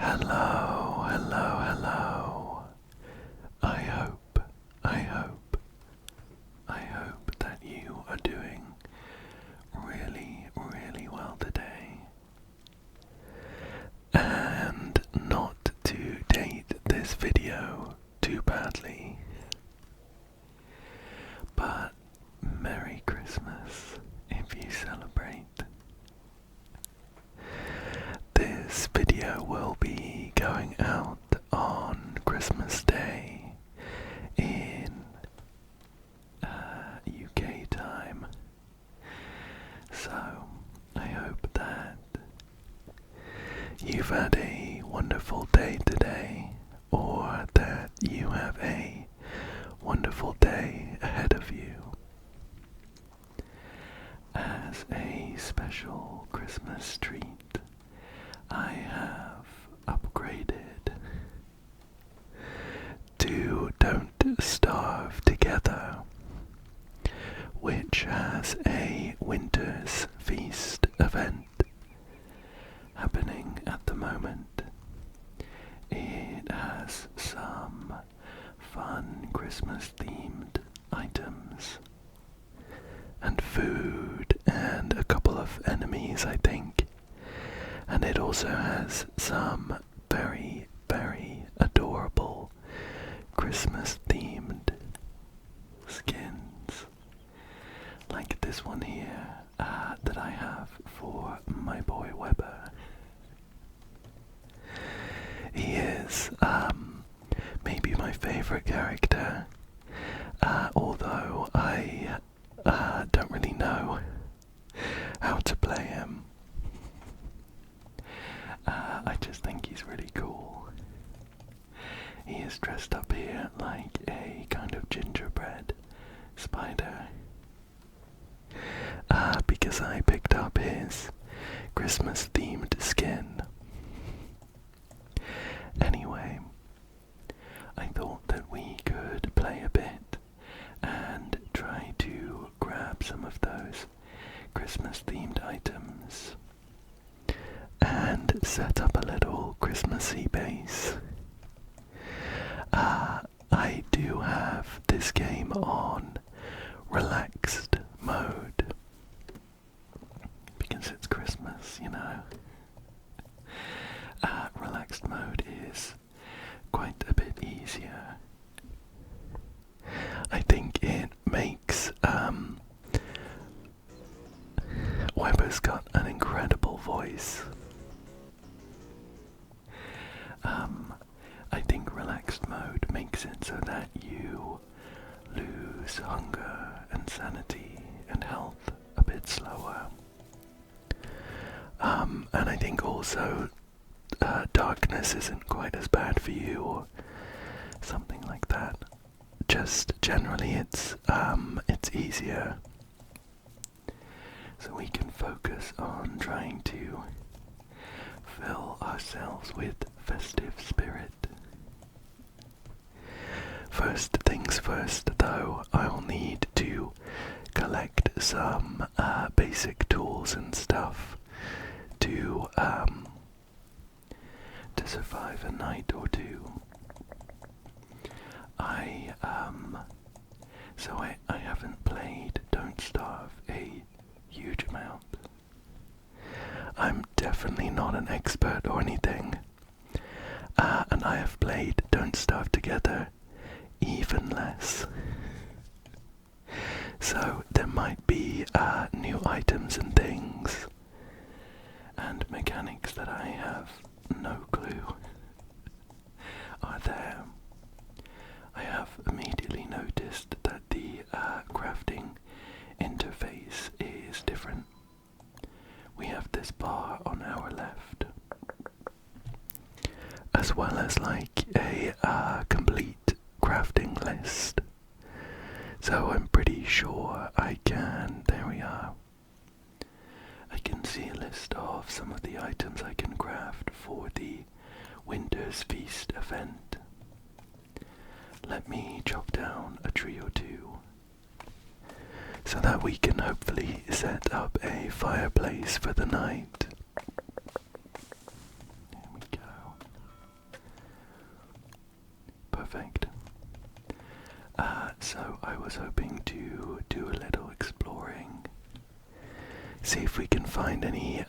Hello, hello, hello. I hope, I hope, I hope that you are doing really, really well today. And not to date this video too badly, but Merry Christmas if you celebrate. This video will be going out on Christmas Day in UK time, so I hope that you've had a wonderful day today, or that you have a wonderful day ahead of you. As a special Christmas treat, I have upgraded to Don't Starve Together, which has a Winter's Feast event happening at the moment. It has some fun Christmas themed items and food and a couple of enemies, I think. And it also has some very, very adorable Christmas themed skins, like this one here that I have for my boy Weber. He is maybe my favorite character, although I don't really know how to play him. I just think he's really cool. He is dressed up here like a kind of gingerbread spider, because I picked up his Christmas themed skin. Anyway, I thought that we could play a bit and try to grab some of those Christmas themed items and set up a little Christmassy base. I do have this game on relaxed mode because it's Christmas, you know. Relaxed mode is quite a bit easier. I think it makes Weber's got an incredible voice. I think relaxed mode makes it so that you lose hunger and sanity and health a bit slower. And I think also darkness isn't quite as bad for you, or something like that. Just generally it's easier. So we can focus on trying to fill ourselves with festive spirit. First things first, though, I'll need to collect some basic tools and stuff to survive a night or two. I haven't played Don't Starve a huge amount. I'm definitely not an expert or anything, and I have played Don't Starve Together even less. So there might be new items and things and mechanics that I have no clue are there. I have immediately noticed that the crafting interface is different. We have this bar on our left, as well as like a complete crafting list. So I'm pretty sure there we are. I can see a list of some of the items I can craft for the Winter's Feast event. Let me chop down a tree or two so that we can hopefully set up a fireplace for the night. There we go. see if we can find any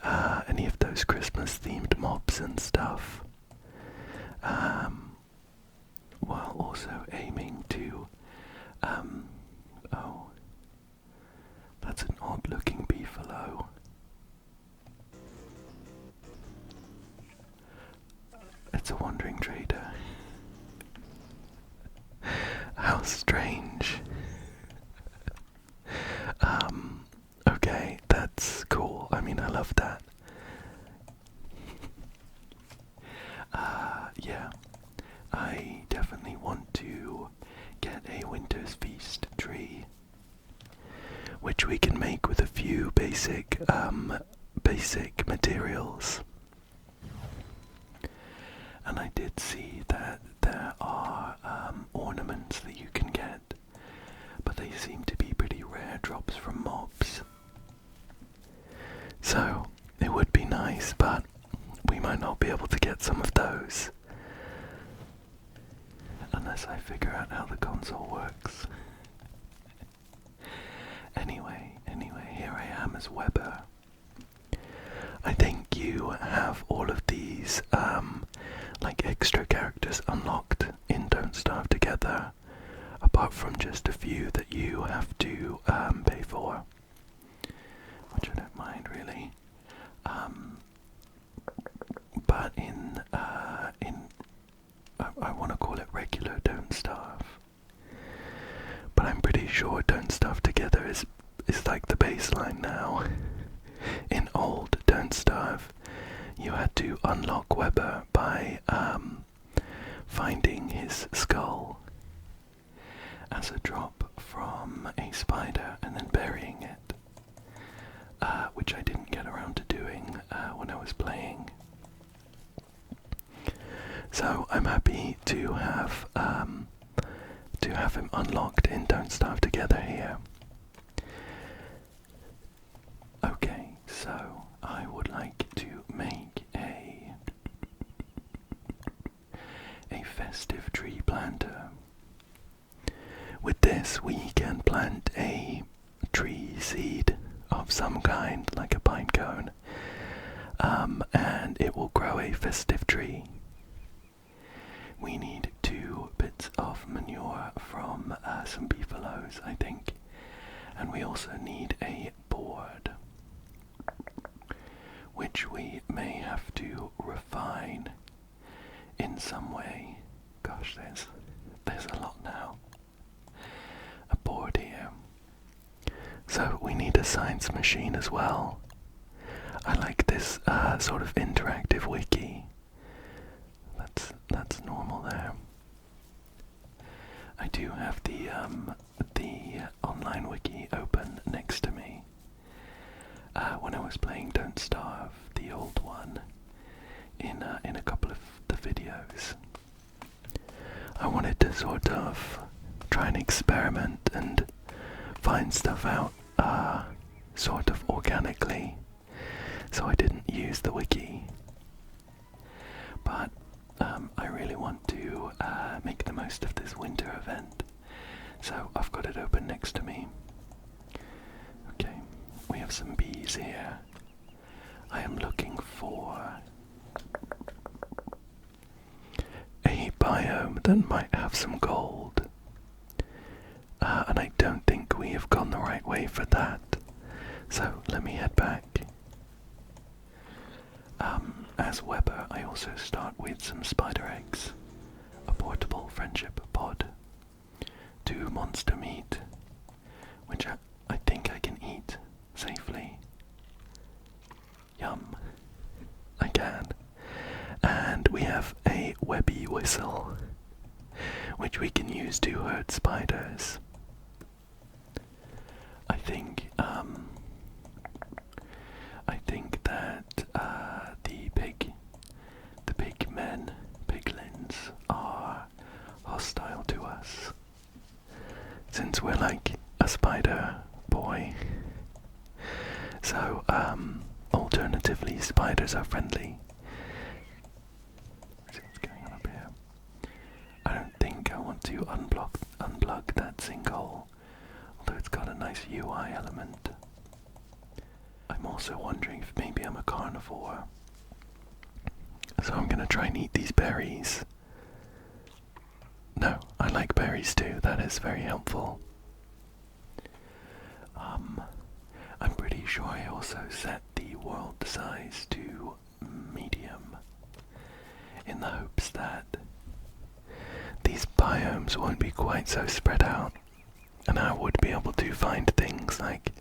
of those Christmas themed mobs and stuff. While also aiming to oh, that's an odd looking beefalo. It's a wandering trader. How strange. Okay, that's cool. I mean, I love that. Yeah, I definitely want to get a Winter's Feast tree, which we can make with a few basic materials. And I did see that there are ornaments that you can get, but they seem to be pretty rare drops from mobs. So it would be nice, but we might not be able to get some of those unless I figure out how the console works. Anyway, here I am as Weber. I think you have all of these like extra characters unlocked in Don't Starve Together, apart from just a few that you have to pay for, which I don't mind really. But I want to call it regular Don't Starve, but I'm pretty sure Don't Starve Together is like the baseline now. In old Don't Starve, you had to unlock Weber by finding his skull as a drop from a spider and then burying it, which I didn't get around to doing when I was playing. So I'm happy to have him unlocked in Don't Starve Together here. Okay, so I would like to make a festive tree planter. With this we can plant a tree seed of some kind, like a pine cone, and it will grow a festive tree. We need 2 bits of manure from some beefalos, I think, and we also need a board, which we may have to refine in some way. Gosh, there's a lot now. A board here. So we need a science machine as well. I like this sort of interactive wiki. That's normal there. I do have the online wiki open next to me. When I was playing Don't Starve, the old one, in a couple of the videos, I wanted to sort of try and experiment and find stuff out sort of organically, so I didn't use the wiki. But I really want to make the most of this winter event, so I've got it open next to me. Okay, we have some bees here. I am looking for a biome that might have some gold, and I don't think we have gone the right way for that, so let me head back. As Weber, I also start with some spider eggs, a portable friendship pod, 2 monster meat, which I think I can eat safely. Yum. I can. And we have a webby whistle, which we can use to hurt spiders. I think that the piglins are hostile to us, since we're like a spider boy. So, alternatively, spiders are friendly. Let's see what's going on up here. I don't think I want to unplug that sinkhole, although it's got a nice UI element. I I'm also wondering if maybe I'm a carnivore. So I'm gonna try and eat these berries. No, I like berries too, that is very helpful. I'm pretty sure I also set the world size to medium in the hopes that these biomes won't be quite so spread out and I would be able to find things like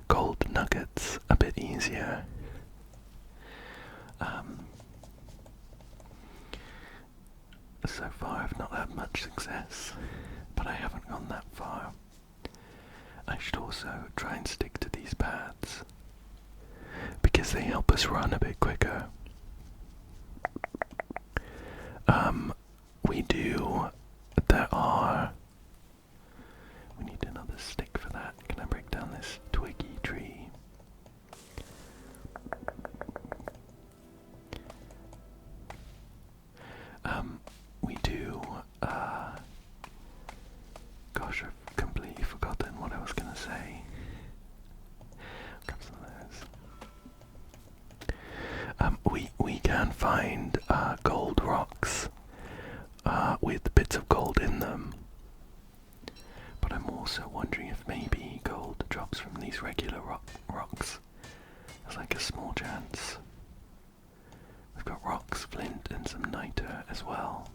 gold nuggets a bit easier. So far I've not had much success, but I haven't gone that far. I should also try and stick to these paths, because they help us run a bit quicker. We need another stick for that. Can I break down this twiggy tree? We do, gosh, I've completely forgotten what I was gonna say. Grab some of those. We can find, gold rocks, with bits of gold in them. But I'm also wondering if maybe gold drops from these regular rocks. There's like a small chance. We've got rocks, flint, and some niter as well.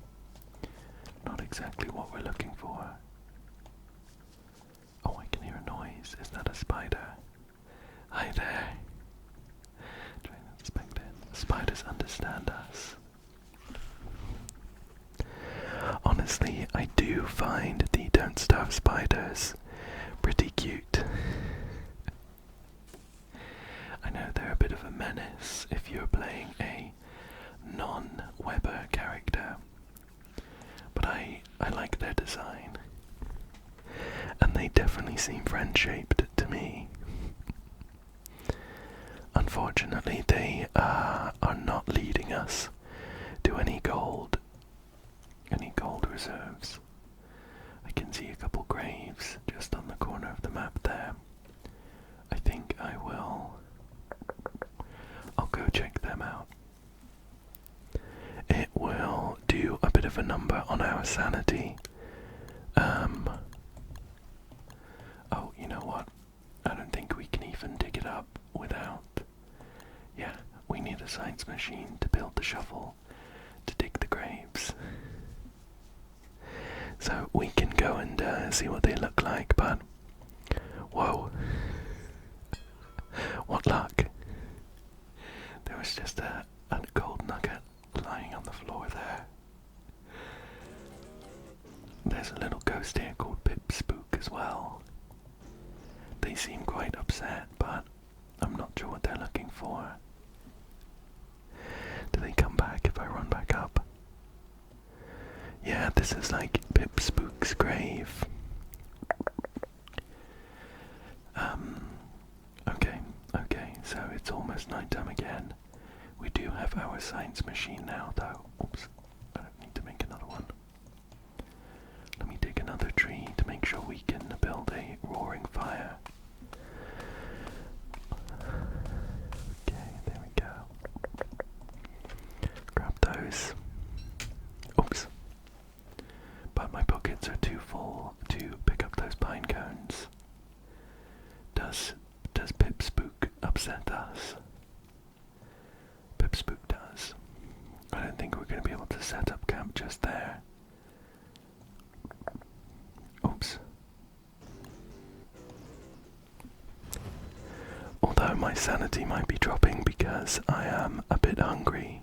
Not exactly what we're looking for. Oh, I can hear a noise. Is that a spider? Hi there. Try and inspect it. Spiders understand us. Honestly, I do find the Don't Starve spiders pretty cute. I know they're a bit of a menace if you're playing a non-Weber character, but I like their design, and they definitely seem friend-shaped to me. Unfortunately, they are not leading us to any gold reserves. I can see a couple graves just on the corner of the map there. I think I'll go check them out. It will do a bit of a number on our sanity. Oh, you know what? I don't think we can even dig it up without... Yeah, we need a science machine to build the shovel to dig the graves. So we can go and see what they look like, but... Whoa. What luck. There was just a gold nugget lying on the floor there. There's a little ghost here called Pip Spook as well. They seem quite upset, but I'm not sure what they're looking for. Do they come back if I run back up? Yeah, this is like Pip Spook's grave. Okay, so it's almost nighttime again. We do have our science machine now, though. Oops, I don't need to make another one. Let me dig another tree to make sure we can build a roaring fire. Okay, there we go. Grab those. Oops. But my pockets are too full to pick up those pine cones. Does Pip Spook upset us? Pip Spook does. I don't think we're going to be able to set up camp just there. Oops. Although my sanity might be dropping because I am a bit hungry.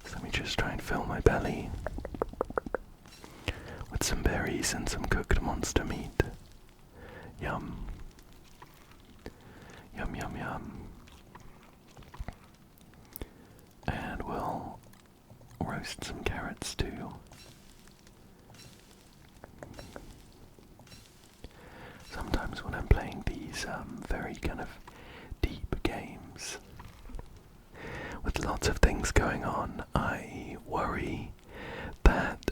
So let me just try and fill my belly with some berries and some cooked monster meat. Yum. Yum, yum, yum. And we'll roast some carrots too. Sometimes when I'm playing these very kind of deep games with lots of things going on, I worry that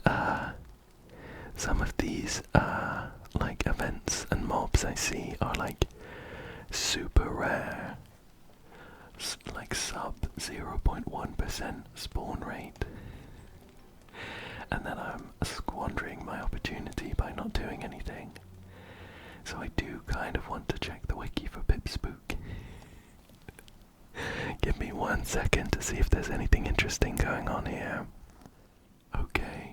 some of these like events and mobs I see are like super rare, sub 0.1% spawn rate. And then I'm squandering my opportunity by not doing anything. So I do kind of want to check the wiki for Pipspook. Give me 1 second to see if there's anything interesting going on here. Okay,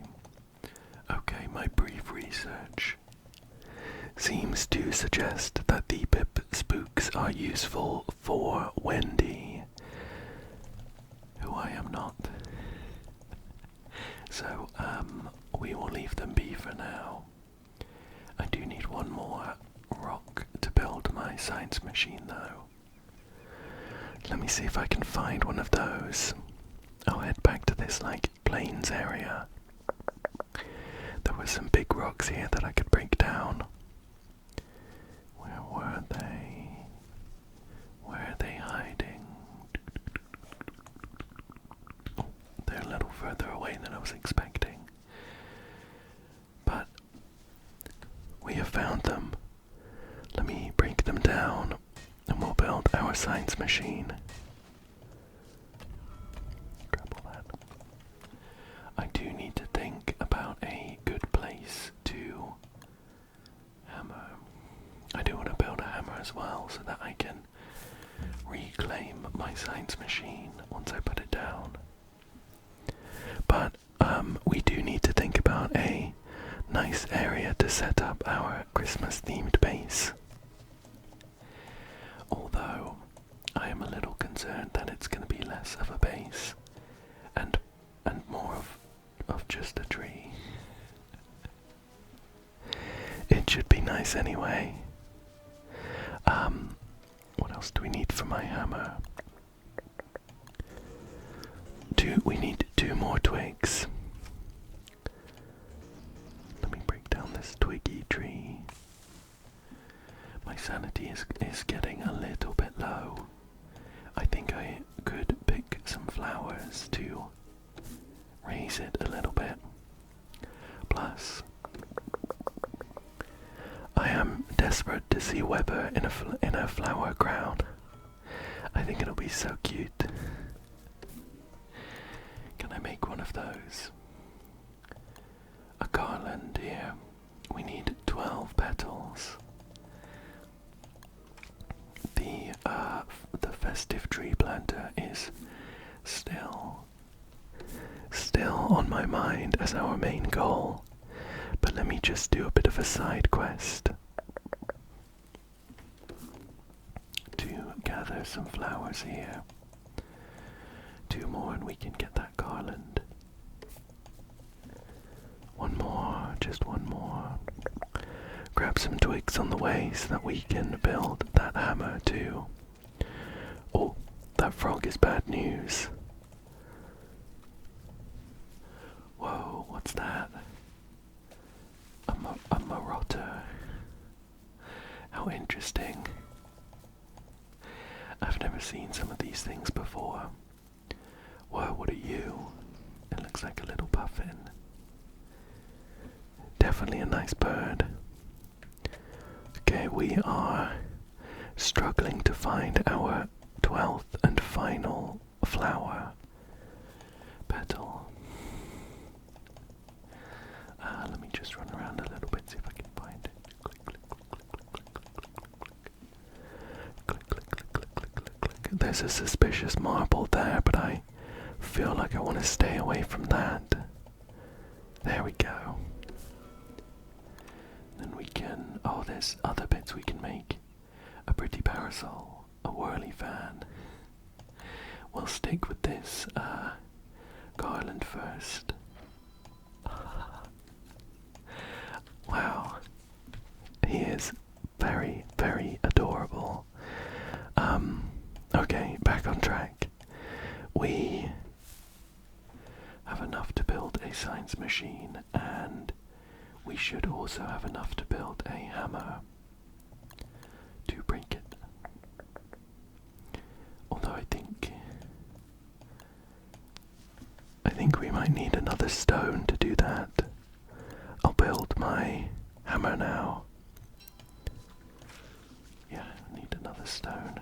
my brief research seems to suggest that the Pipspooks are useful for Wendy, who I am not. So, we will leave them be for now. I do need one more rock to build my science machine, though. Let me see if I can find one of those. I'll head back to this, plains area. There were some big rocks here that I could break down. Where were they? Where are they hiding? Oh, they're a little further away than I was expecting. But we have found them. Let me break them down and we'll build our science machine. Grab all that. I do need to think about a good place to hammer. I do want to build a hammer as well so that I can reclaim my science machine once I put it down. But we do need to think about a nice area to set up our Christmas themed base. Although I am a little concerned that it's going to be less of a base and more of just a tree. It should be nice anyway. What else do we need for my hammer? We need 2 more twigs. Let me break down this twiggy tree. My sanity is getting a little bit low. I think I could pick some flowers to raise it a little bit. Plus, I am desperate to see Weber in a flower crown. I think it'll be so cute. Can I make one of those? A garland here. We need 12 petals. The festive tree planter is still on my mind as our main goal, but let me just do a bit of a side quest to gather some flowers here. 2 more and we can get that garland. 1 more, just 1 more. Grab some twigs on the way so that we can build that hammer too. Oh, that frog is bad news. Whoa, what's that? A marotta. How interesting. I've never seen some of these things before. Whoa, what are you? It looks like a little puffin. Definitely a nice bird. Okay, we are struggling to find our 12th and final flower petal. Let me just run around a little bit, see if I can find it. Click, click, click, click, click, click, click, click, click, click, click, click. There's a suspicious marble there, but I feel like I want to stay away from that. There we go. Then we can, there's other bits we can make. A pretty parasol, a whirly fan. We'll stick with this garland first. Wow, he is very, very adorable. Okay, back on track. We have enough to build a science machine, and we should also have enough to build a hammer to break it. Although I think we might need another stone to do that. I'll build my hammer now. Yeah, I need another stone.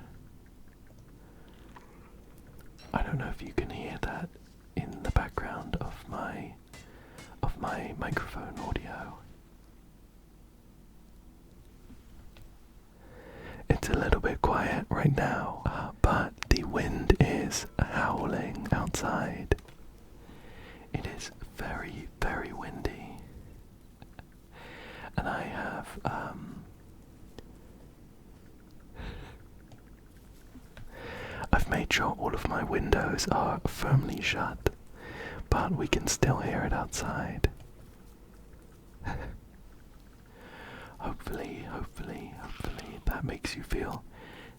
I don't know if you can hear that in the background of my microphone audio. It's a little bit quiet right now, but the wind is howling outside. It is very, very windy. And I have, I've made sure all of my windows are firmly shut, but we can still hear it outside. Hopefully that makes you feel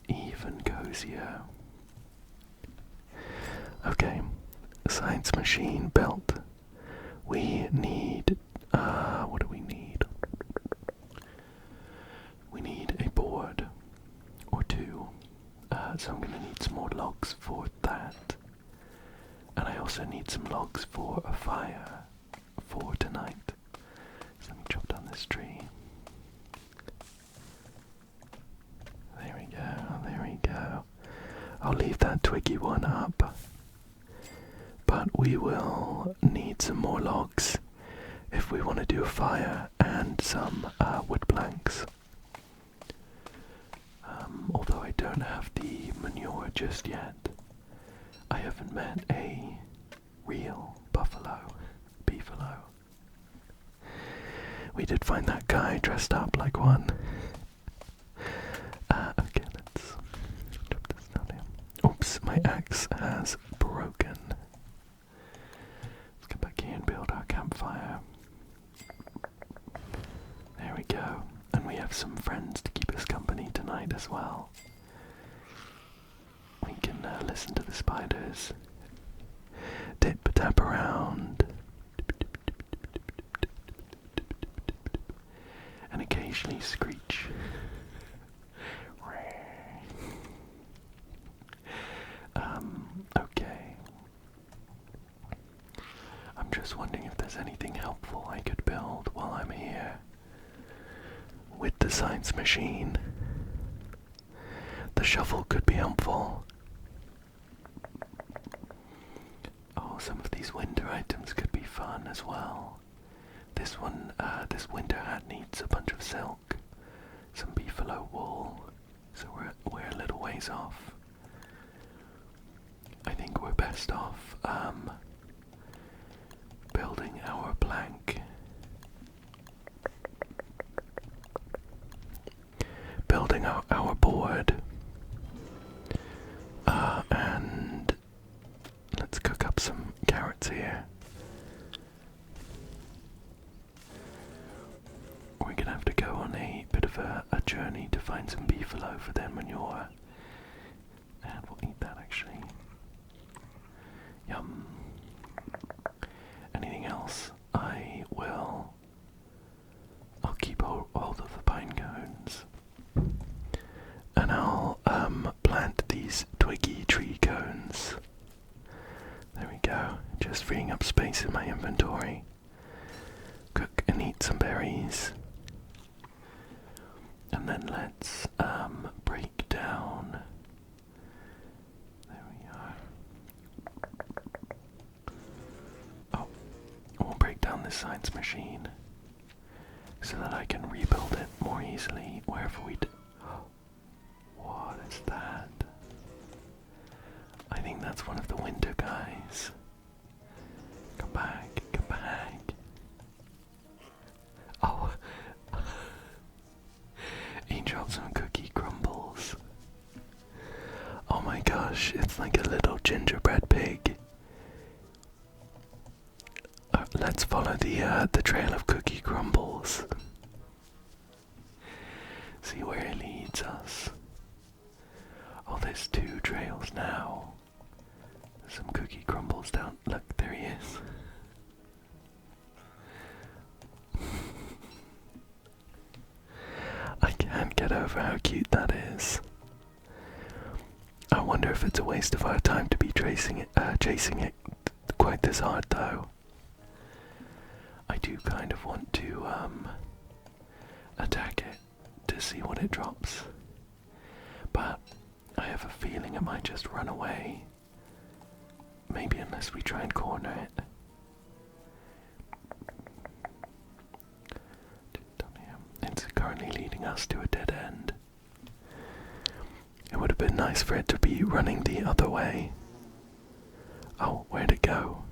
even cozier. Okay, science machine built. We need, what do we need? We need a board or two. So I'm gonna need some more logs for that. And I also need some logs for a fire for tonight. So let me chop down this tree. There we go. I'll leave that twiggy one up. But we will need some more logs if we want to do a fire and some wood planks. Although I don't have the manure just yet, I haven't met a real beefalo. We did find that guy dressed up like one. Okay, let's drop this down here. Oops, my axe has broken. Let's get back here and build our campfire. There we go. And we have some friends to keep us company tonight as well. We can listen to the spiders tip-tap around and occasionally screech. Okay. I'm just wondering if there's anything helpful I could build while I'm here with the science machine. The shovel could be helpful. Oh, some of these winter items could be fun as well. This one, this winter hat needs a bunch of silk, some beefalo wool, so we're a little ways off. I think we're best off building our plank. Building our board. And let's cook up some carrots here. We're gonna have to go on a bit of a journey to find some beefalo for their manure. And we'll eat that actually. Yum. Anything else? I'll keep hold of the pine cones. And I'll plant these twiggy tree cones. There we go, just freeing up space in my inventory. Cook and eat some berries. And then let's break down. There we are. Oh, we'll break down this science machine so that I can rebuild it more easily wherever we do. What is that? I think that's one of the winter guys. Come back. Oh, he dropped some cookie crumbles. Oh my gosh, it's like a little gingerbread pig. Let's follow the trail of cookie crumbles. See where it leads us. Oh, there's two trails now. There's some cookie crumbles down. Look, there he is. I can't get over how cute that is. I wonder if it's a waste of our time to be chasing it quite this hard though. I do kind of want to attack it to see what it drops. But I have a feeling it might just run away maybe unless we try and corner it. It's currently leading us to a dead end. It would have been nice for it to be running the other way. Oh, where'd it go?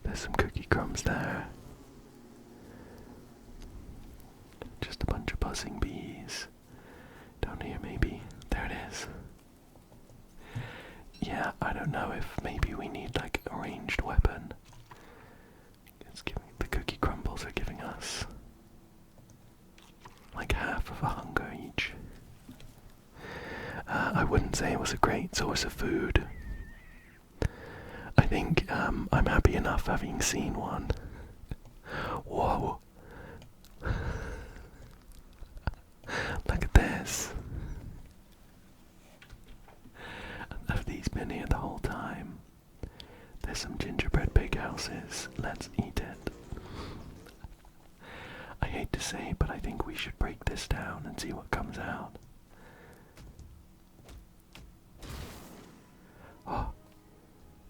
There's some cookie crumbs there. Just a bunch of buzzing bees. Down here maybe. There it is. Yeah, I don't know if maybe we need like a ranged weapon. It's giving, the cookie crumbles are giving us like half of a hunger each. I wouldn't say it was a great source of food. I think I'm happy enough having seen one. Whoa. Look at this. Have these been here the whole time? There's some gingerbread pig houses. Let's eat it. I hate to say it, but I think we should break this down and see what comes out. Oh,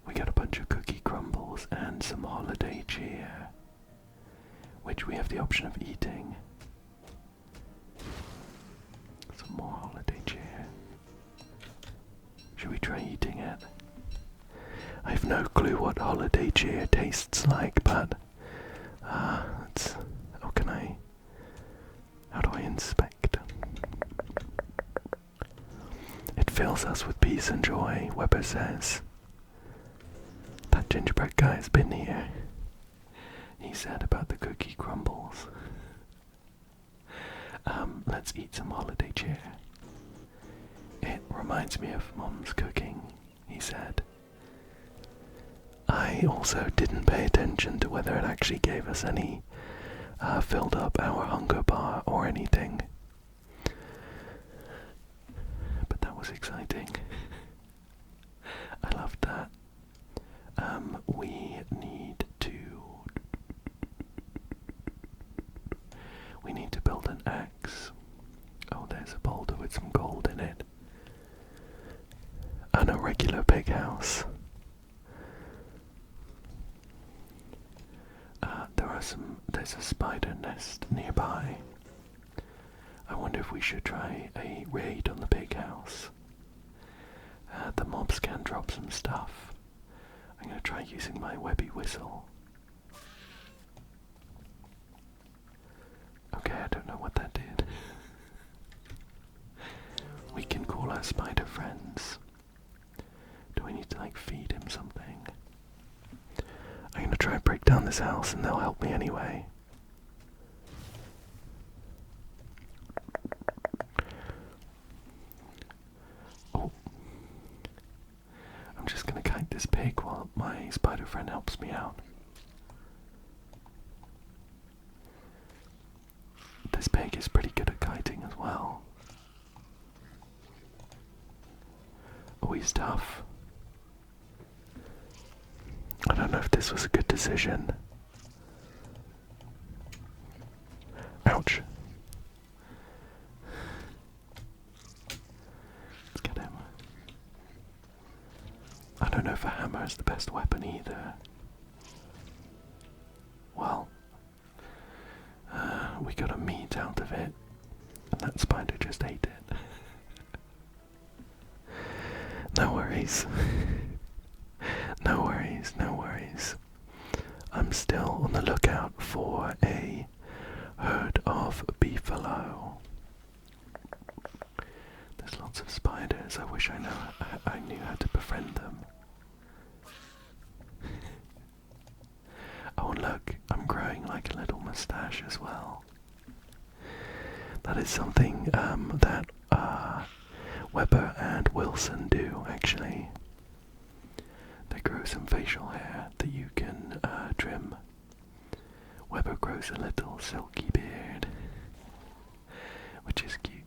we got a bunch of cookie crumbles and some holiday cheer, which we have the option of eating. Some more holiday cheer. Should we try eating it? I have no clue what holiday cheer tastes like, but how do I inspect? It fills us with peace and joy, Weber says. That gingerbread guy's been here. He said about the cookie crumbles. Let's eat some holiday cheer. It reminds me of Mom's cooking, he said. I also didn't pay attention to whether it actually gave us any, filled up our hunger bar or anything. But that was exciting. I loved that. We need to build an axe. Oh, there's a boulder with some gold in it. And a regular pig house. There's a spider nest nearby. I wonder if we should try a raid on the pig house. The mobs can drop some stuff. I'm going to try using my webby whistle. Okay, I don't know what that did. We can call our spider friends. Do we need to like feed him something? I'm going to try and break down this house and they'll help me anyway. Oh. I'm just going to kite this pig while my spider friend helps me out. This pig is pretty good at kiting as well. Oh, he's tough. I don't know if this was a good decision. Ouch. Let's get him. I don't know if a hammer is the best weapon either. Well, we got a meat out of it, and that spider just ate it. No worries. No worries, no worries. I'm still on the lookout for a herd of beefalo. There's lots of spiders. I wish I knew how to befriend them. Oh, and look, I'm growing like a little mustache as well. That is something that Weber and Wilson do, actually. They grow some facial hair that you can trim. Weber grows a little silky beard, which is cute.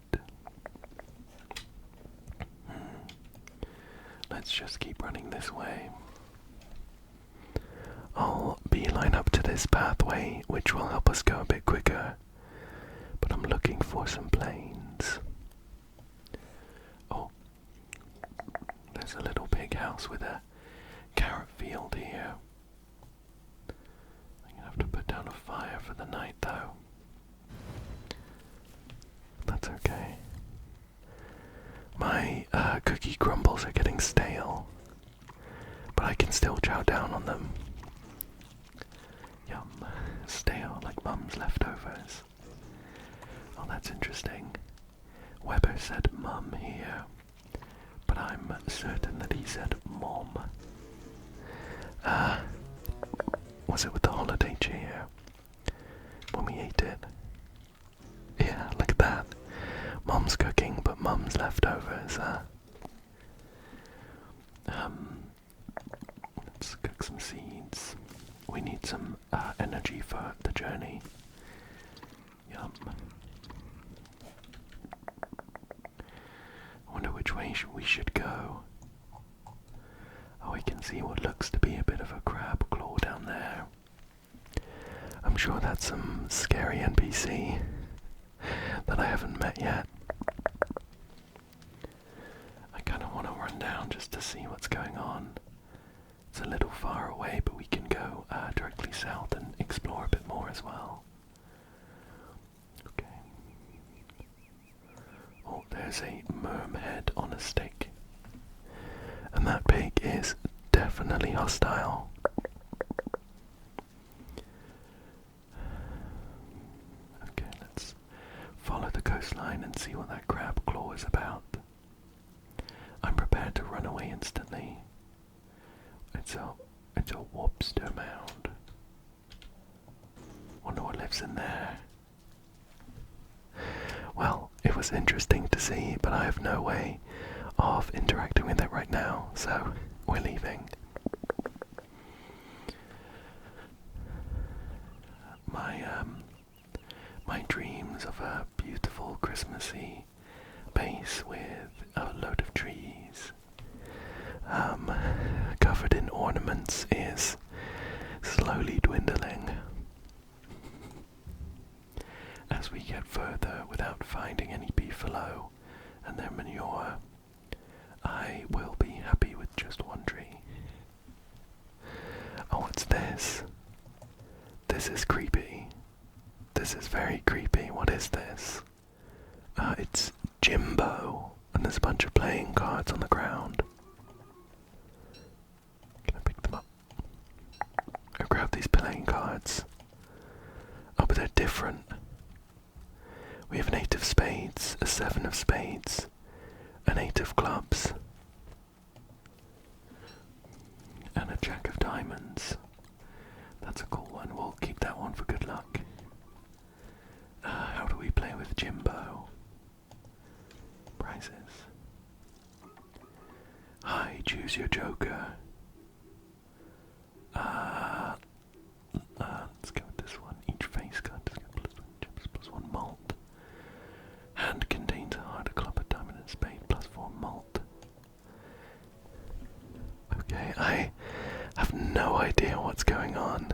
Let's just keep running this way. I'll beeline up to this pathway, which will help us go a bit quicker, but I'm looking for some planes. Oh, there's a little pig house with a carrot field here. I'm gonna have to put down a fire for the night though. That's okay. My cookie crumbles are getting stale, but I can still chow down on them. Yum. Stale like Mum's leftovers. Oh, that's interesting. Weber said Mum here, but I'm certain that he said Mom. Was it with the holiday cheer when we ate it? Yeah, look at that. Mum's cooking, but Mum's leftovers. Let's cook some seeds. We need some energy for the journey. Yum. I wonder which way we should go. Oh, we can see what looks to be a bit of a crab claw down there. I'm sure that's some scary NPC that I haven't met yet. I kind of want to run down just to see what's going on. It's a little far away, but we can go directly south and explore a bit more as well. Okay. Oh, there's a mermaid on a stick. And that pig is definitely hostile. Okay, let's follow the coastline and see what that crab claw is about. I'm prepared to run away instantly. It's a lobster mound. Wonder what lives in there. Well, it was interesting to see, but I have no way of interacting with it right now, so we're leaving. My dreams of a beautiful Christmassy base with a load of trees, covered in ornaments, is slowly dwindling. As we get further without finding any beefalo and their manure, I will be happy with just one tree. Oh, what's this? This is creepy. This is very creepy. What is this? It's Jimbo, and there's a bunch of playing cards on the ground. Can I pick them up? I grab these playing cards. Oh, but they're different. We have an 8 of spades, a 7 of spades, an 8 of clubs, and a jack of diamonds. That's a cool one. We'll keep that one for good luck. How do we play with Jimbo? Prizes. Hi, choose your joker. Let's go with this one. Each face card does get +1 chips, +1 malt. Hand contains a heart, a club, a diamond, and a spade, +4 malt. Okay, I have no idea what's going on.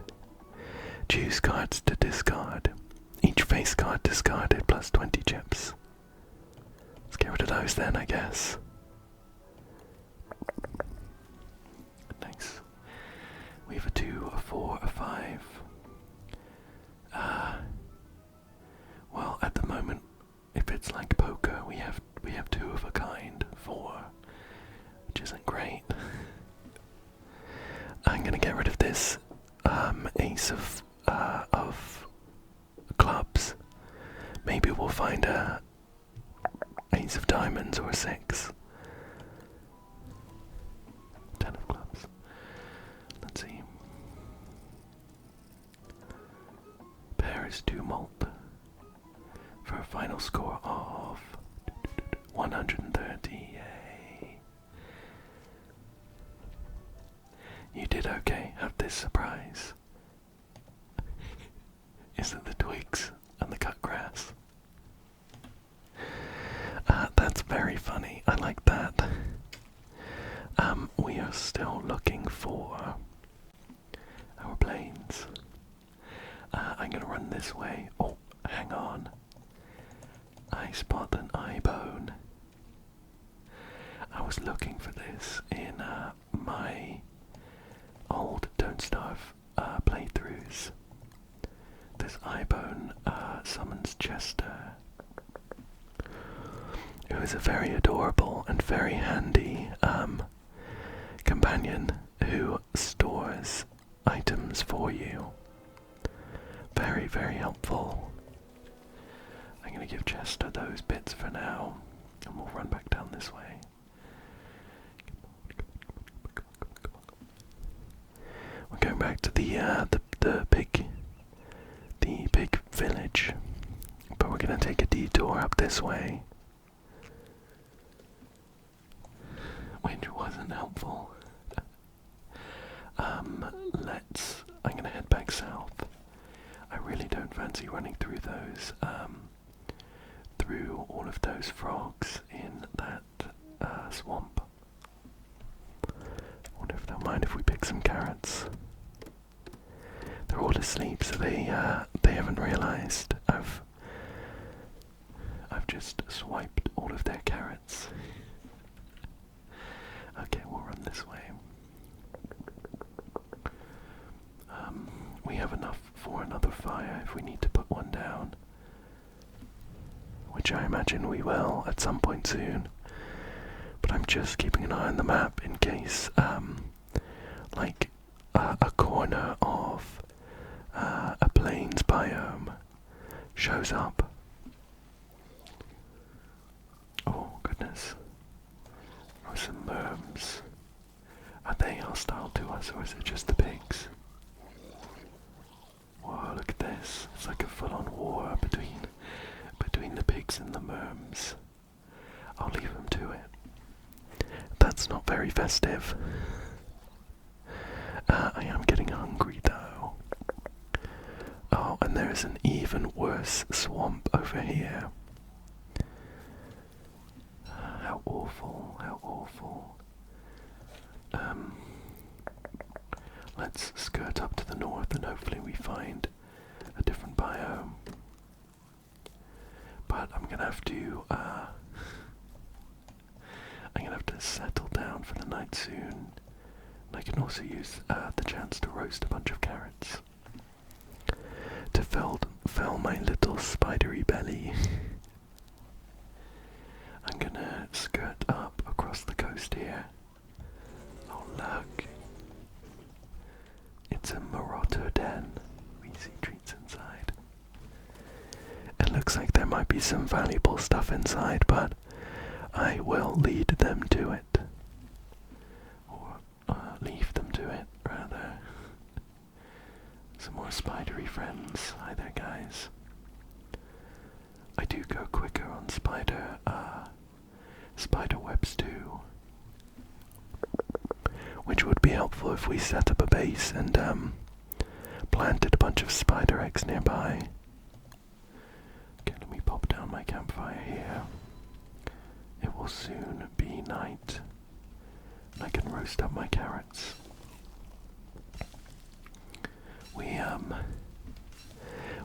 Choose cards to discard. Each face card discarded +20 chips. Let's get rid of those then, I guess. Nice. We have a 2, a 4, a 5. Well, at the moment, if it's like poker, we have 2 of a kind, 4, which isn't great. I'm gonna get rid of this ace of clubs. Maybe we'll find a ace of diamonds or a 6. 10 of clubs. Let's see. Pair is 2 malt for a final score of 130. Yay. You did okay. Have this surprise. Is it the twigs and the cut grass? That's very funny. I like that. We are still looking for our planes. I'm gonna run this way. Oh, hang on. I spot an eye bone. I was looking for this in my this eyebone summons Chester, who is a very adorable and very handy companion who stores items for you. Very, very helpful. I'm going to give Chester those bits for now, and we'll run back down this way. We're going back to the big village, but we're going to take a detour up this way, which wasn't helpful. I'm going to head back south. I really don't fancy running through through all of those frogs in that swamp. I wonder if they'll mind if we pick some carrots. They're all asleep, so they haven't realised I've just swiped all of their carrots. Okay, we'll run this way. We have enough for another fire if we need to put one down, which I imagine we will at some point soon. But I'm just keeping an eye on the map in case, a corner of a plains biome shows up. Oh goodness. Or some worms. Are they hostile to us, or is it just the pigs? Whoa, look at this. It's like a full-on war between the pigs and the worms. I'll leave them to it. That's not very festive. I am getting hungry though. Oh, and there's an even worse swamp over here. How awful, how awful. Let's skirt up to the north and hopefully we find a different biome. But I'm gonna have to settle down for the night soon. And I can also use the chance to roast a bunch of carrots to fill my little spidery belly. I'm gonna skirt up across the coast here. Oh look, it's a marauder den. We see treats inside. It looks like there might be some valuable stuff inside, but I will lead them to it. Or leave them to it, rather. Some more spidery friends. Hi there, guys. I do go quicker on spider webs too, which would be helpful if we set up a base and planted a bunch of spider eggs nearby. Okay, let me pop down my campfire here. It will soon be night, and I can roast up my carrots.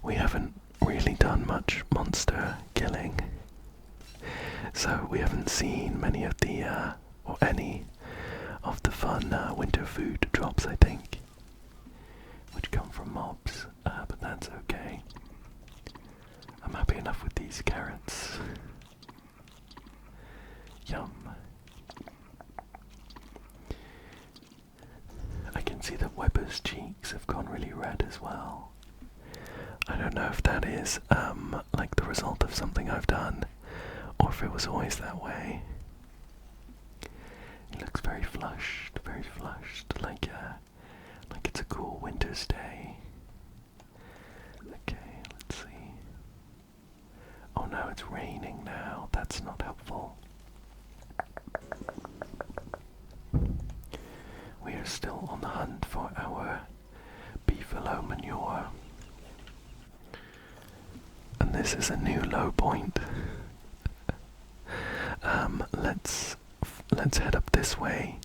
We haven't really done much monster killing, so we haven't seen many of the or any of the fun winter food drops, I think, which come from mobs, but that's okay. I'm happy enough with these carrots. Yum. I can see that Webber's cheeks have gone really red as well. I don't know if that is like the result of something I've done, or if it was always that way. He looks very flushed, like it's a cool winter's day. Okay, let's see. Oh no, it's raining now. That's not helpful. We are still on the hunt for our beefalo manure. And this is a new low point. Let's head up this way.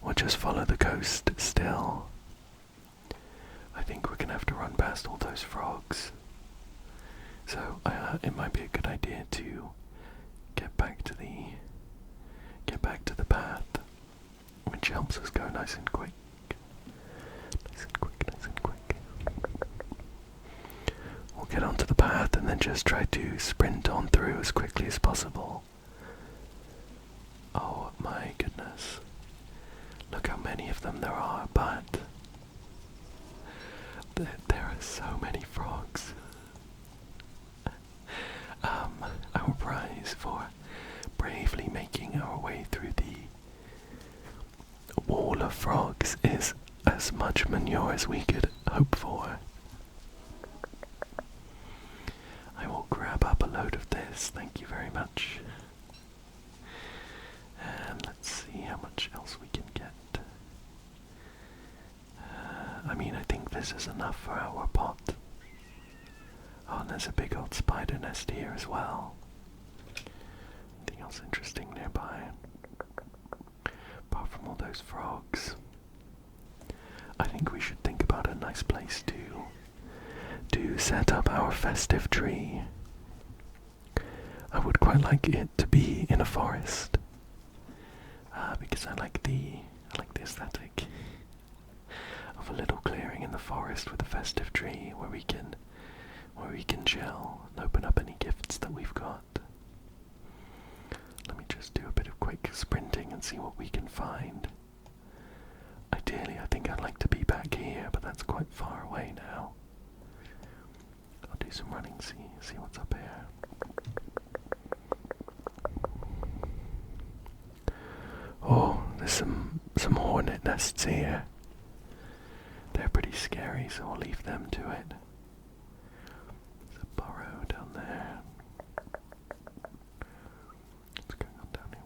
We'll just follow the coast still. I think we're gonna have to run past all those frogs. So it might be a good idea to get back to the path, which helps us go nice and quick. Nice and quick. get onto the path and then just try to sprint on through as quickly as possible. Oh my goodness. Look how many of them there are, but there are so many frogs. Our prize for bravely making our way through the wall of frogs is as much manure as we could hope for. I will grab up a load of this, thank you very much. And let's see how much else we can get. I mean, I think this is enough for our pot. Oh, and there's a big old spider nest here as well. Anything else interesting nearby? Apart from all those frogs. I think we should think about a nice place to set up our festive tree. I would quite like it to be in a forest. Because I like the aesthetic of a little clearing in the forest with a festive tree where we can chill and open up any gifts that we've got. Let me just do a bit of quick sprinting and see what we can find. Ideally, I think I'd like to be back here, but that's quite far away now. I'll do some running, see what's up here. Oh, there's some hornet nests here. They're pretty scary, so I'll leave them to it. There's a burrow down there. What's going on down here?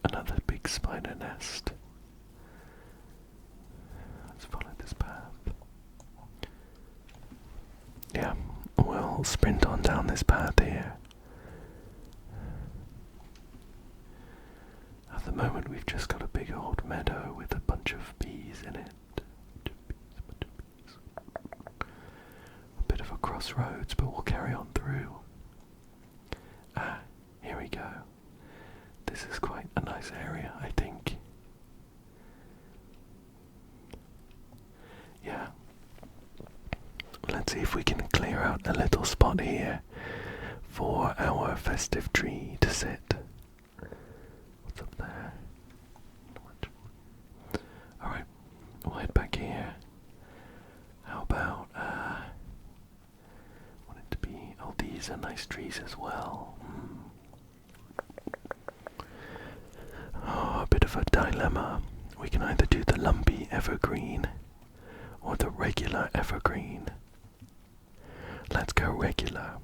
Another big spider nest. Let's follow this path. Yeah, we'll sprint on down this path here. At the moment we've just got a big old meadow with a bunch of bees in it. A bit of a crossroads, but we'll carry on through. Ah, here we go. This is quite a nice area, I think. Yeah. Let's see if we can clear out a little spot here for our festive tree to sit. What's up there? Not much. Alright, we'll head back here. How about, want it to be, oh, these are nice trees as well. Oh, a bit of a dilemma. We can either do the lumpy evergreen or the regular evergreen. Let's go regular.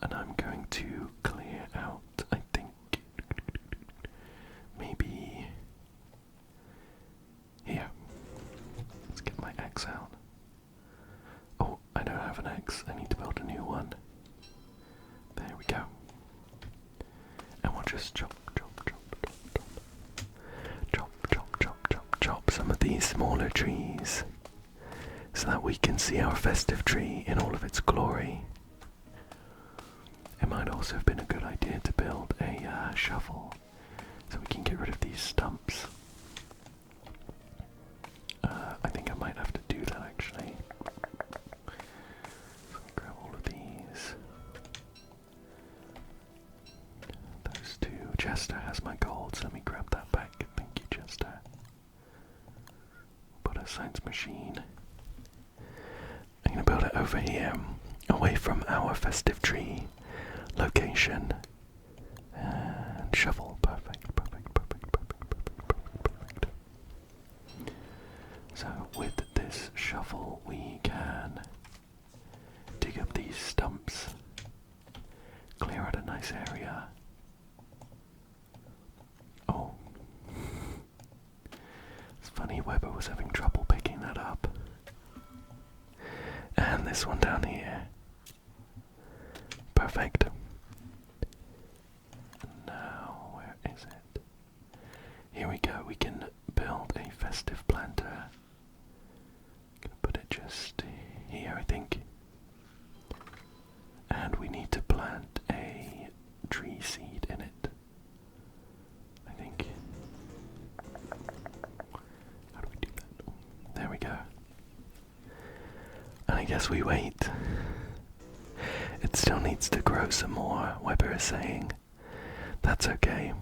And I'm going to clear out, I think, maybe here. Let's get my axe out. Oh, I don't have an axe. I need to build a new one. There we go. And we'll just chop some of these smaller trees so that we can see our festive tree in all of its glory. It might also have been a good idea to build a shovel so we can get rid of these stumps. I think I might have to do that actually. So let me grab all of these. Those two. Chester has my gold, so let me grab that back. Thank you, Chester. Put a science machine. I'm going to build it over here, away from our festive tree location. And shovel. Perfect. So with this shovel we can dig up these stumps, clear out a nice area. Oh. It's funny, Weber was having trouble picking that up. And this one down here. Perfect. Now, where is it? Here we go, we can build a festive planter. Gonna put it just here, I think. And we need to plant a tree seed in it, I think. How do we do that? There we go. guess we wait. It still needs to grow some more, Weber is saying. That's okay.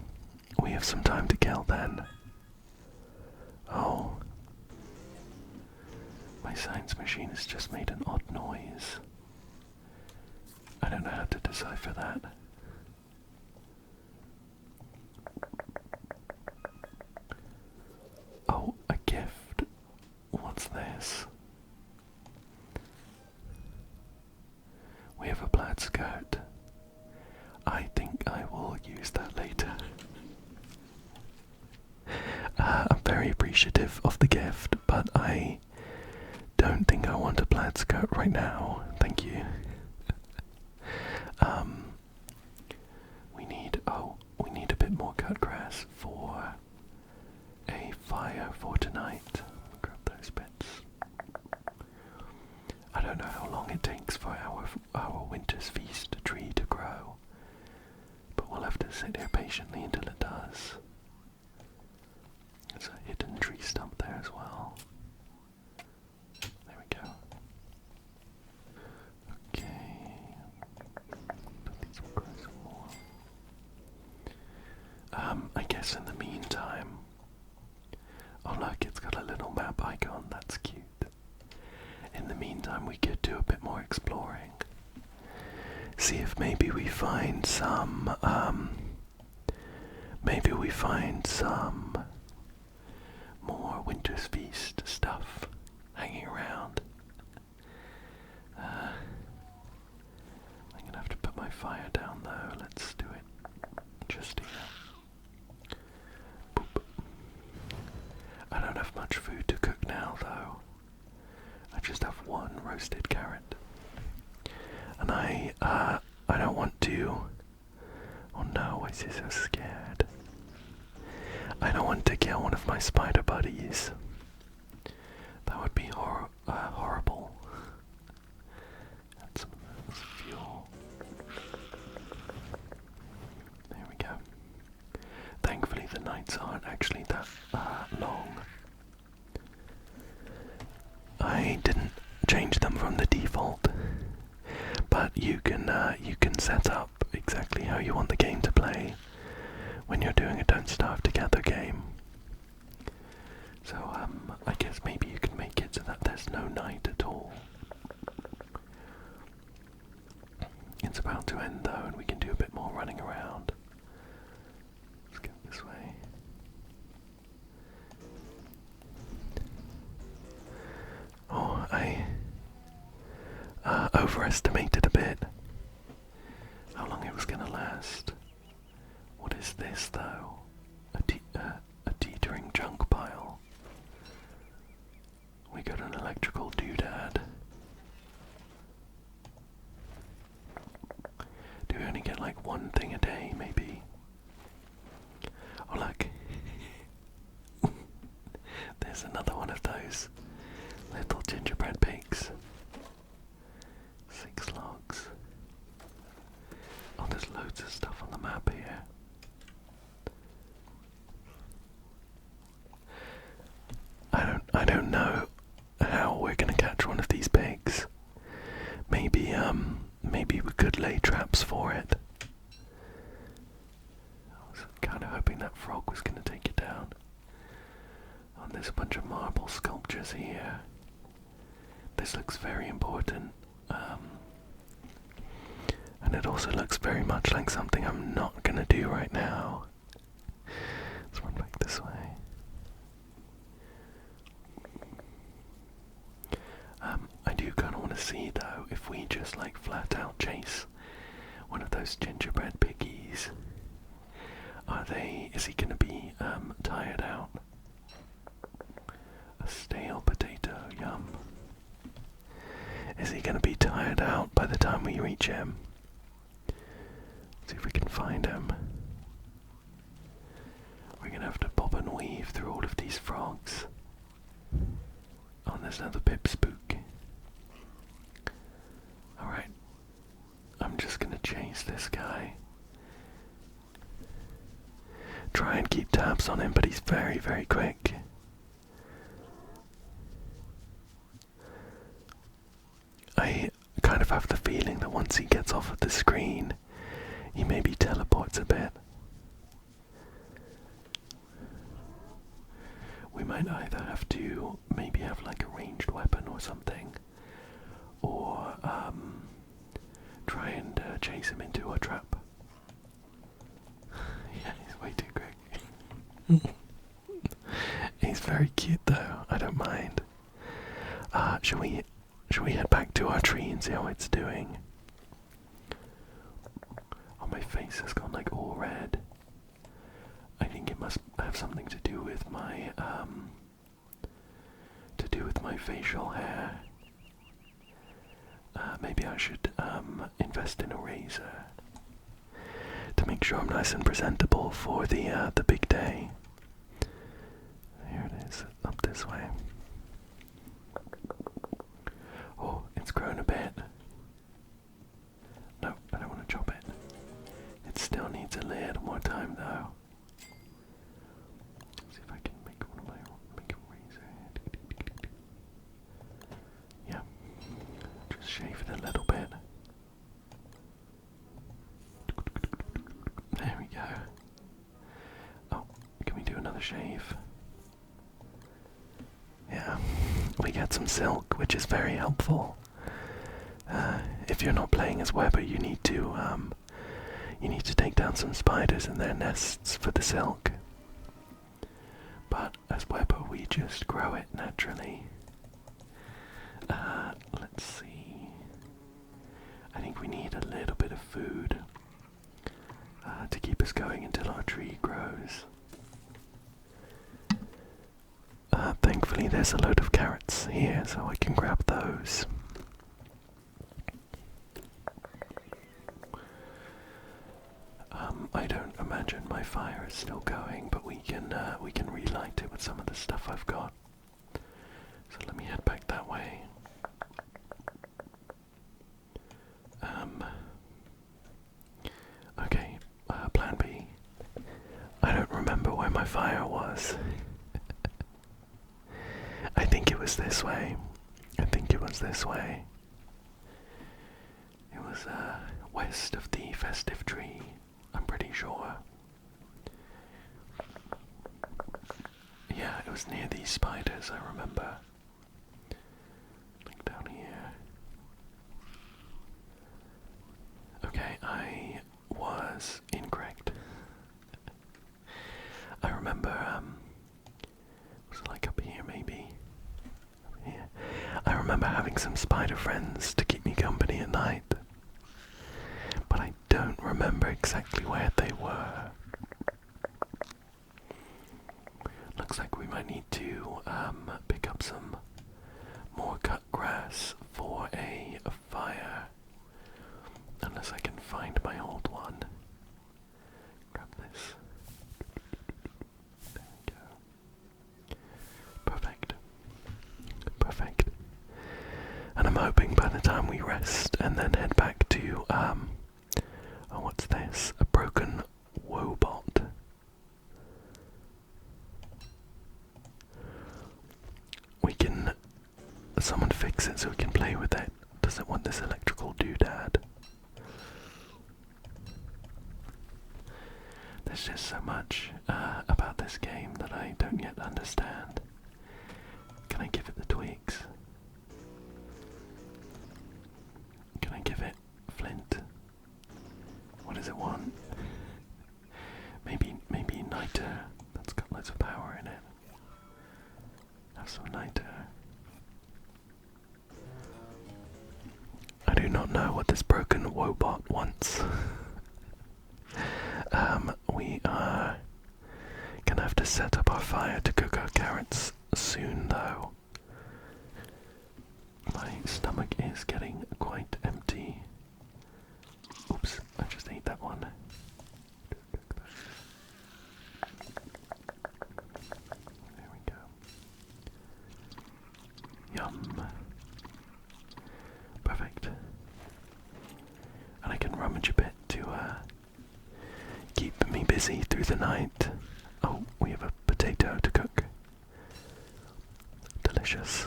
We have some time to kill then. Oh. My science machine has just made an odd noise. I don't know how to decipher that. Oh, a gift. What's this? We have a plaid skirt. I think I will use that later. I'm very appreciative of the gift, but I don't think I want a plaid skirt right now. Thank you. We need a bit more cut grass for a fire for tonight. Grab those bits. I don't know how long it takes for our winter's feast tree to grow, but we'll have to sit here patiently until it does. There's a hidden tree stump there as well. There we go. Okay. These will grow some more. I guess in the meantime... Oh look, it's got a little map icon, that's cute. In the meantime, we could do a bit more exploring. See if maybe we find some, more Winter's Feast stuff hanging around. I'm gonna have to put my fire down though. Let's do it just here. Boop. I don't have much food to cook now though. I just have one roasted carrot. And I don't want to... Oh no, why is he so scared? I don't want to kill one of my spider buddies. That would be horrible. Add some of this fuel. There we go. Thankfully the nights aren't actually that long. I didn't change them from the default, but you can set up exactly how you want the game to play when you're doing a Don't Starve Together game. So I guess maybe you can make it so that there's no night at all. It's about to end though, and we can do a bit more running around. Let's go this way. Oh, I overestimated a bit how long it was gonna last. What is this though? A teetering junk pile. We got an electrical doodad. Do we only get like one thing a day, maybe? Oh look. There's another one of those little gingerbread pigs. 6 logs. Oh, there's loads of stuff on the map here. I don't know how we're gonna catch one of these pigs. Maybe we could lay traps for it. I was kind of hoping that frog was gonna take it down. Oh, and there's a bunch of marble sculptures here. This looks very important. And it also looks very much like something I'm not gonna do right now. Let's run back this way. I do kind of want to see though if we just like flat out chase one of those gingerbread piggies. Is he gonna be tired out? A stale potato, yum. Is he gonna be tired out by the time we reach him? See if we can find him. We're gonna have to bob and weave through all of these frogs. Oh, and there's another pip spook. Alright. I'm just gonna chase this guy. Try and keep tabs on him, but he's very, very quick. once he gets off of the screen, he maybe teleports a bit. We might either have to maybe have like a ranged weapon or something, or try and chase him into a trap. Yeah, he's way too quick. He's very cute though, I don't mind. Should we head back to our tree and see how it's doing? Oh, my face has gone like all red. I think it must have something to do with my facial hair. Maybe I should invest in a razor to make sure I'm nice and presentable for the big day. Here it is, up this way. Oh, it's grown a bit. No, I don't want to chop it. It still needs a little more time though. See if I can make a razor. Yeah, just shave it a little bit. There we go. Oh, can we do another shave? Yeah, we get some silk, which is very helpful. If you're not playing as Weber, you need to take down some spiders and their nests for the silk. But as Weber, we just grow it naturally. Let's see. I think we need a little bit of food to keep us going until our tree grows. Thankfully there's a load of carrots here, so I can grab those. I don't imagine my fire is still going, but we can relight it with some of the stuff I've got. So let me head back that way. Okay, plan B. I don't remember where my fire was. I think it was this way. It was west of the festive tree, I'm pretty sure. Yeah, it was near these spiders, I remember. Like down here. Okay, I was incorrect. I remember, was it like up here maybe? Up here. I remember having some spider friends to keep me company at night. But I don't remember exactly where they were. Looks like we might need to pick up some more cut grass for a fire. Unless I can find my old one. Grab this. There we go. Perfect. And I'm hoping by the time we rest and then head back to, oh, what's this? A broken wobot. We can, someone fix it so we can play with it. Does it want this electrical doodad? There's just so much about this game that I don't yet understand. Can I give it the tweaks? Can I give it flint? What does it want? Maybe niter. That's got loads of power in it. Have some niter. I do not know what this broken wobot wants. We are gonna have to set up our fire to cook our carrots soon though. My stomach is getting quite empty. Oops, I just ate that one. There we go. Yum. Perfect. And I can rummage a bit to keep me busy through the night. Oh, we have a potato to cook. Delicious.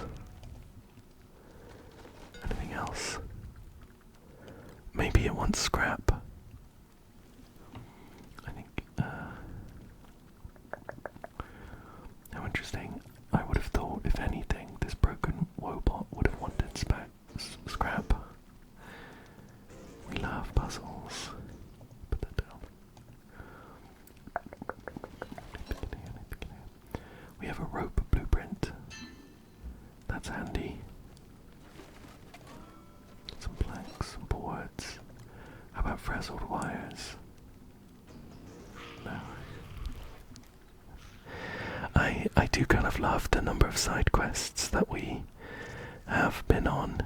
Anything else? scrap. I think, how interesting. I would have thought, if anything, this broken Wobot would have wanted scrap. We love puzzles. Put that down. We have a rope blueprint. That's handy. Some planks, some boards. How about frazzled wires? No. I do kind of love the number of side quests that we have been on.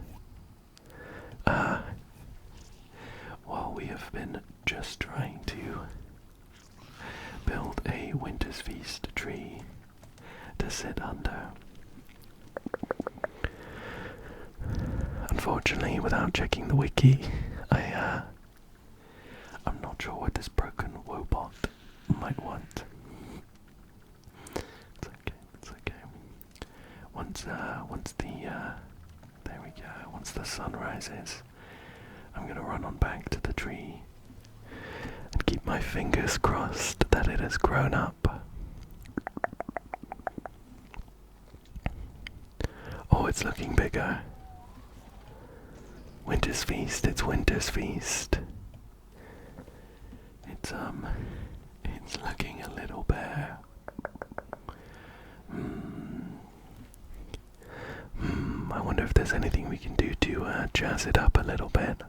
While we have been just trying to build a Winter's Feast tree to sit under. Unfortunately, without checking the wiki, I'm not sure what this broken Wobot might want. It's okay, it's okay. Once there we go, once the sun rises, I'm gonna run on back to the tree and keep my fingers crossed that it has grown up. Oh, it's looking bigger. Winter's Feast, it's Winter's Feast. It's looking a little bare. I wonder if there's anything we can do to jazz it up a little bit.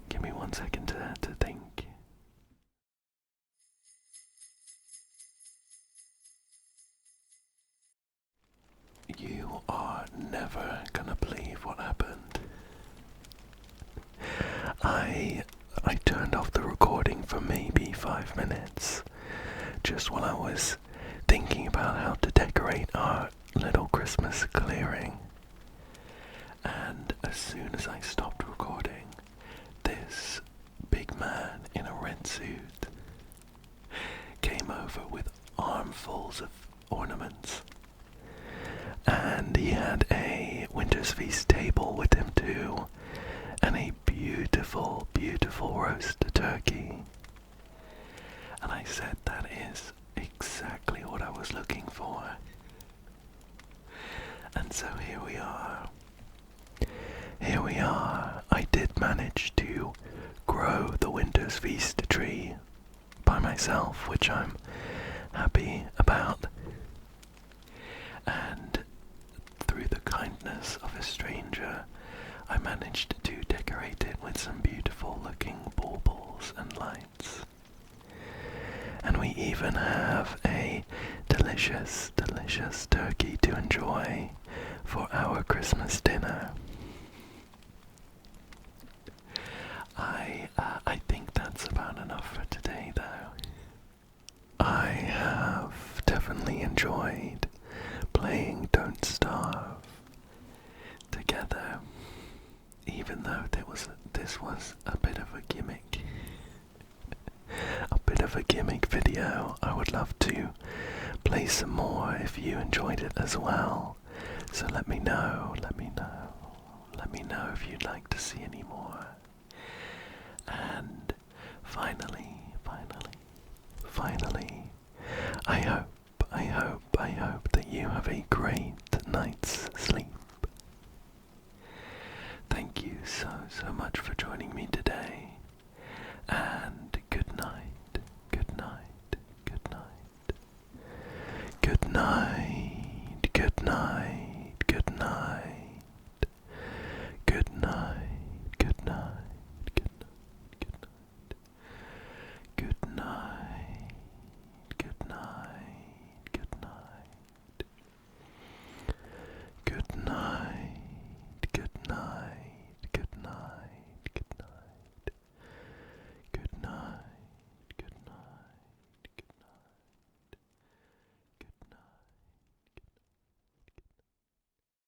Give me 1 second to think. You are never gonna believe what happened. I turned off the recording for maybe 5 minutes, just while I was thinking about how to decorate our little Christmas clearing. And as soon as I stopped recording, this big man in a red suit came over with armfuls of ornaments. And he had a Winter's Feast table with him too, and a beautiful, beautiful roast turkey. And I said, that is exactly what I was looking for. And so here we are. Here we are. I did manage to grow the Winter's Feast tree by myself, which I'm happy about. And through the kindness of a stranger, I managed to decorate it with some beautiful looking baubles and lights. And we even have a delicious, delicious turkey to enjoy for our Christmas dinner. I think that's about enough for today, though. I have definitely enjoyed playing Don't Starve together, even though this was a bit of a gimmick. A bit of a gimmick video. I would love to play some more if you enjoyed it as well. So let me know if you'd like to see any more. And finally, I hope that you have a great